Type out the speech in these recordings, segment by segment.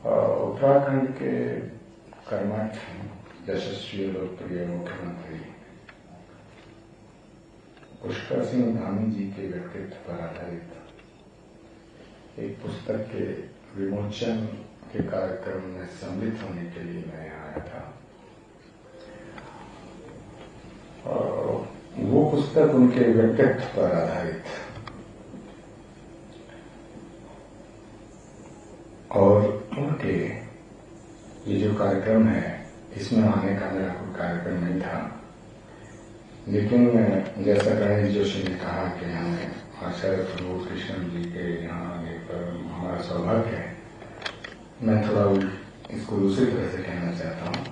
उत्तराखंड के कर्मठ यशस्वी लोकप्रिय मुख्यमंत्री पुष्कर सिंह धामी जी के व्यक्तित्व पर आधारित एक पुस्तक के विमोचन के कार्यक्रम में सम्मिलित होने के लिए मैं आया था। वो पुस्तक उनके व्यक्तित्व पर आधारित और उनके ये जो कार्यक्रम है इसमें आने का मेरा कोई कार्यक्रम नहीं था, लेकिन जैसा गणेश जोशी ने कहा कि हमें आचार्य प्रमोद कृष्ण जी के यहाँ आने पर हमारा सौभाग्य है। मैं थोड़ा इसको दूसरी तरह से कहना चाहता हूँ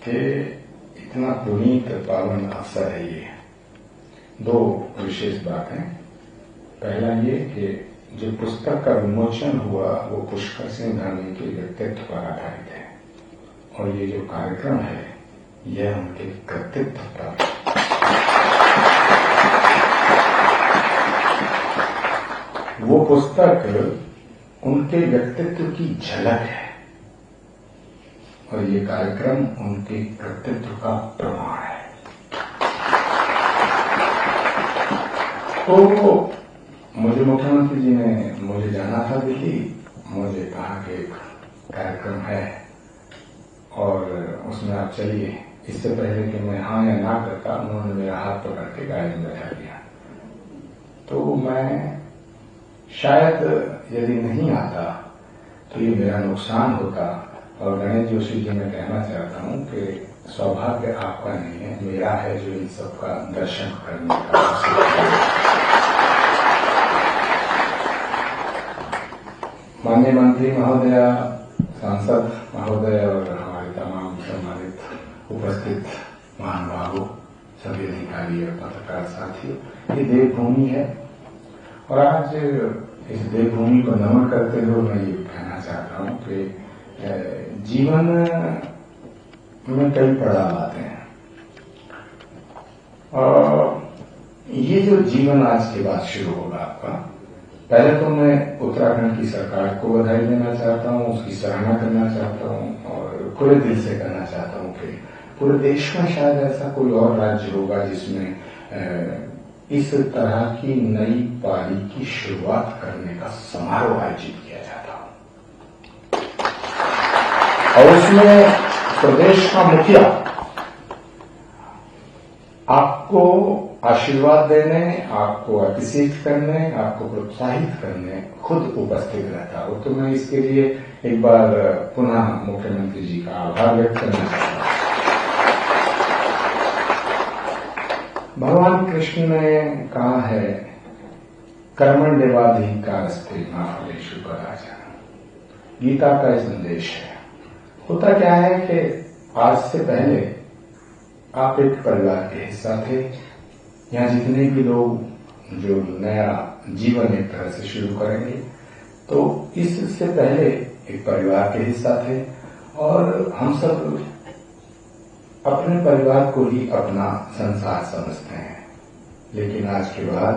कि इतना पुनीत पावन अवसर है ये। दो विशेष बातें। पहला ये कि जो पुस्तक का विमोचन हुआ वो पुष्कर सिंह धामी के व्यक्तित्व पर आधारित है और ये जो कार्यक्रम है यह उनके कृतित्व पर। वो पुस्तक उनके व्यक्तित्व की झलक है और ये कार्यक्रम उनके कृतित्व का प्रमाण है। तो मुझे मुख्यमंत्री जी ने मुझे जाना था दिल्ली, मुझे कहा कि एक कार्यक्रम है और उसमें आप चलिए। इससे पहले कि मैं हाँ या ना करता उन्होंने मेरा हाथ पकड़ के गाड़ी में बैठा दिया। तो मैं शायद यदि नहीं आता तो ये मेरा नुकसान होता। और गणेश जोशी जी मैं कहना चाहता हूं कि सौभाग्य आपका नहीं है, मेरा है जो इन सबका दर्शन करने का। माननीय मंत्री महोदय, सांसद महोदय और हमारे तमाम सम्मानित उपस्थित महानुभावों, सभी अधिकारी और पत्रकार साथियों, ये देवभूमि है और आज इस देवभूमि को नमन करते हुए मैं ये कहना चाहता हूं कि जीवन में कई पड़ाव आते हैं और ये जो जीवन आज के बाद शुरू होगा आपका, पहले तो मैं उत्तराखंड की सरकार को बधाई देना चाहता हूं, उसकी सराहना करना चाहता हूं और खुले दिल से करना चाहता हूं कि पूरे देश में शायद ऐसा कोई और राज्य होगा जिसमें इस तरह की नई पारी की शुरुआत करने का समारोह आयोजित किया जाता हो और उसमें प्रदेश का मुखिया आपको आशीर्वाद देने, आपको अप्रिशिएट करने, आपको प्रोत्साहित करने खुद उपस्थित रहता हो। तो मैं इसके लिए एक बार पुनः मुख्यमंत्री जी का आभार व्यक्त करना चाहता हूं। भगवान कृष्ण ने कहा है कर्मण्येवाधिकारस्ते मा फलेषु कदाचन। गीता का संदेश है। होता क्या है कि आज से पहले आप एक परिवार के हिस्सा थे। यहाँ जितने भी लोग जो नया जीवन एक तरह से शुरू करेंगे तो इससे पहले एक परिवार के हिस्सा थे और हम सब अपने परिवार को ही अपना संसार समझते हैं, लेकिन आज के बाद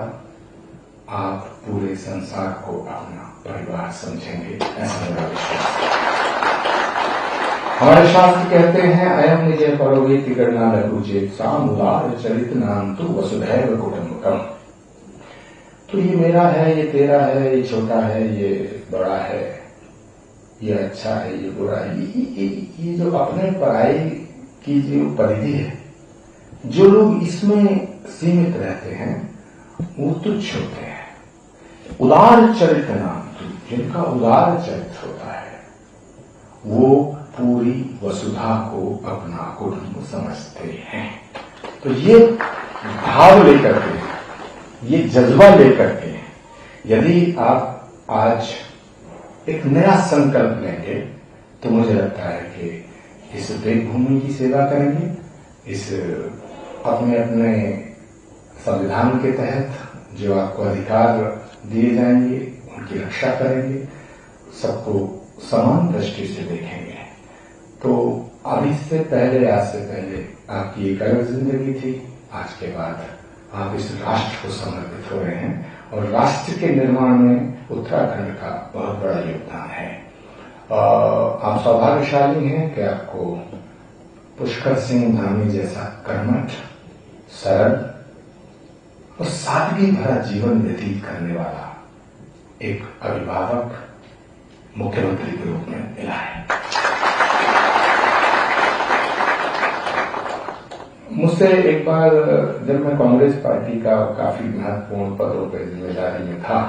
आप पूरे संसार को अपना परिवार समझेंगे, ऐसा मेरा विश्वास है। हमारे शास्त्र कहते हैं अयम निज परोवेति गणना लघु चेतसाम उदार चरित नाम तु वसुधैव कुटुम्बकम। तो ये मेरा है, ये तेरा है, ये छोटा है, ये बड़ा है, ये अच्छा है, ये बुरा है, ये जो अपने पराई की जो परिधि है, जो लोग इसमें सीमित रहते हैं वो तुच्छ होते हैं। उदार चरित्र नाम, जिनका उदार चरित्र होता है वो पूरी वसुधा को अपना कुटुंब समझते हैं। तो ये भाव लेकर के, ये जज्बा लेकर के यदि आप आज एक नया संकल्प लेंगे तो मुझे लगता है कि इस देवभूमि की सेवा करेंगे, इस अपने अपने संविधान के तहत जो आपको अधिकार दिए जाएंगे उनकी रक्षा करेंगे, सबको समान दृष्टि से देखेंगे। तो अब इससे पहले, आज से पहले आपकी एक अलग जिंदगी थी, आज के बाद आप इस राष्ट्र को समर्पित हो रहे हैं और राष्ट्र के निर्माण में उत्तराखंड का बहुत बड़ा योगदान है। आप सौभाग्यशाली हैं कि आपको पुष्कर सिंह धामी जैसा कर्मठ, सरल और सादगी भरा जीवन व्यतीत करने वाला एक अभिभावक मुख्यमंत्री के रूप में मिला है। मुझसे एक बार जब मैं कांग्रेस पार्टी का काफी महत्वपूर्ण पदों पर जिम्मेदारी में था,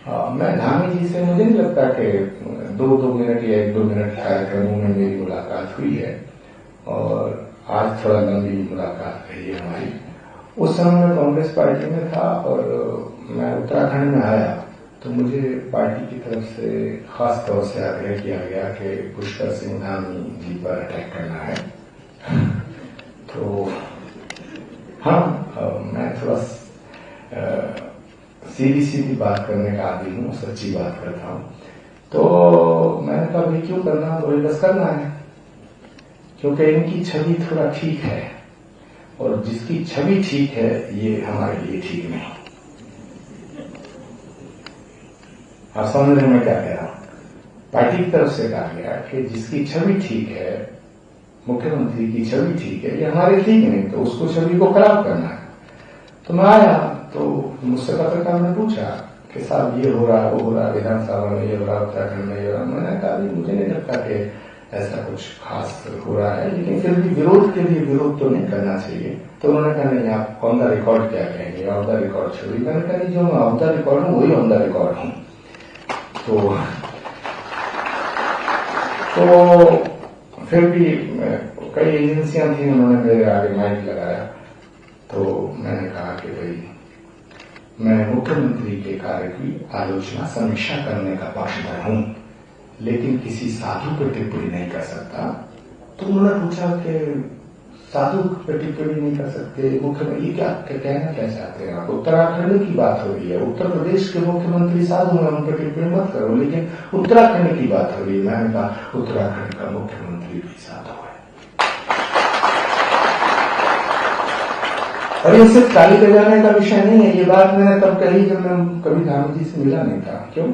मैं धामी जी से मुझे नहीं लगता कि 2 मिनट या 1-2 मिनट कार्यक्रमों में मेरी मुलाकात हुई है, और आज थोड़ा लंबी मुलाकात रही है हमारी। उस समय मैं कांग्रेस पार्टी में था और मैं उत्तराखंड में आया तो मुझे पार्टी की तरफ से खास तौर से आग्रह किया गया कि पुष्कर सिंह धामी जी पर अटैक करना है। तो हाँ, मैं थोड़ा सीधी बात करने का आदमी हूँ, सच्ची बात करता हूँ। तो मैंने कहा भाई क्यों करना, तो बस करना है, क्योंकि इनकी छवि थोड़ा ठीक है और जिसकी छवि ठीक है ये हमारे लिए ठीक नहीं। आप समझ रहे मैं क्या कह रहा हूं? पार्टी की तरफ से कहा गया कि जिसकी छवि ठीक है, मुख्यमंत्री की छवि ठीक है, ये हमारे ठीक नहीं, तो उसको छवि को खराब करना है। तो मैं आया तो मुझसे पत्रकार ने पूछा कि साहब ये हो रहा, वो हो रहा, विधानसभा में ये हो रहा, उत्तराखंड में ये हो रहा। मैंने कहा मुझे नहीं लगता कि ऐसा कुछ खास हो रहा है, लेकिन फिर भी विरोध के लिए विरोध तो नहीं करना चाहिए। तो उन्होंने कहा नहीं, आप ऑन द रिकॉर्ड क्या कहेंगे, ऑन द रिकॉर्ड छोड़िए। मैंने कहा जो मैं ऑन द रिकॉर्ड हूं वही ऑन द रिकॉर्ड हूं। तो फिर भी कई एजेंसियां थी, उन्होंने मेरे आगे माइक लगाया। तो मैंने कहा कि भाई मैं मुख्यमंत्री के कार्य की आलोचना, समीक्षा करने का पक्षधर हूं, लेकिन किसी साधु पर टिप्पणी नहीं कर सकता। तो उन्होंने पूछा कि साधु पर टिप्पणी नहीं कर सकते, मुख्यमंत्री क्या कहना क्या चाहते हैं आप? उत्तराखंड की बात हो रही है, उत्तर प्रदेश के मुख्यमंत्री साधु हैं, उन पर टिप्पणी मत करो, लेकिन उत्तराखंड की बात हो रही है। मैंने कहा उत्तराखंड का मुख्यमंत्री भी साधु है। और ये सिर्फ ताली बजाने का विषय नहीं है। ये बात मैंने तब कही जब मैं कभी धामी जी से मिला नहीं था। क्यों?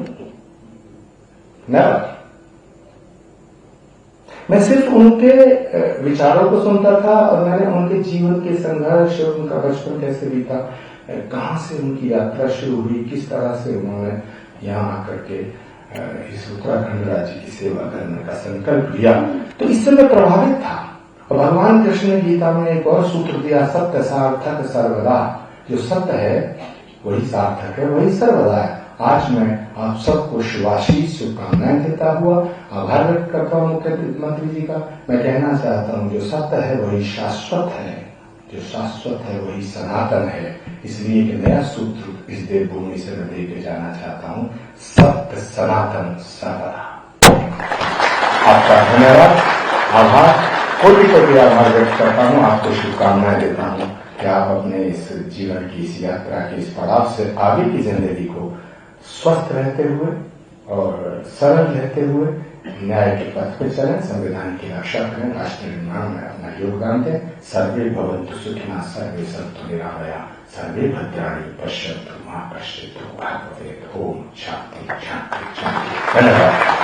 मैं सिर्फ उनके विचारों को सुनता था और मैंने उनके जीवन के संघर्ष, उनका बचपन कैसे बीता, कहां से उनकी यात्रा शुरू हुई, किस तरह से उन्होंने यहां आकर के इस उत्तराखंड राज्य की सेवा करने का संकल्प लिया, तो इससे मैं प्रभावित था। और भगवान कृष्ण ने गीता में एक और सूत्र दिया, सत्य सार्थक सर्वदा। जो सत्य है वही सार्थक है, वही सर्वदा है। आज मैं आप सबको शुभाशीष शुभकामनाएं देता हुआ आभार व्यक्त करता हूं मुख्यमंत्री जी का। मैं कहना चाहता हूं जो सत्य है वही शाश्वत है, जो शाश्वत है वही सनातन है। इसलिए एक नया सूत्र इस देवभूमि से मैं देके जाना चाहता हूं, सत्य सनातन सर्वदा। आपका धन्यवाद, आभार, कोटि आभार व्यक्त करता हूं। आपको शुभकामनाएं देता हूं कि आप अपने इस जीवन की, इस यात्रा के इस पड़ाव से आगे की जिंदगी को स्वस्थ रहते हुए और सरल रहते हुए न्याय के पथ पर चलें, संविधान की रक्षा करें, राष्ट्र निर्माण में अपना योगदान दें। सर्वे भवन्तु सुखिनः, सर्वे सन्तु निरामया, सर्वे भद्राणि पश्यन्तु मा कश्चित् दुःखं भवेत्। ओम शांति शांति शांति। धन्यवाद।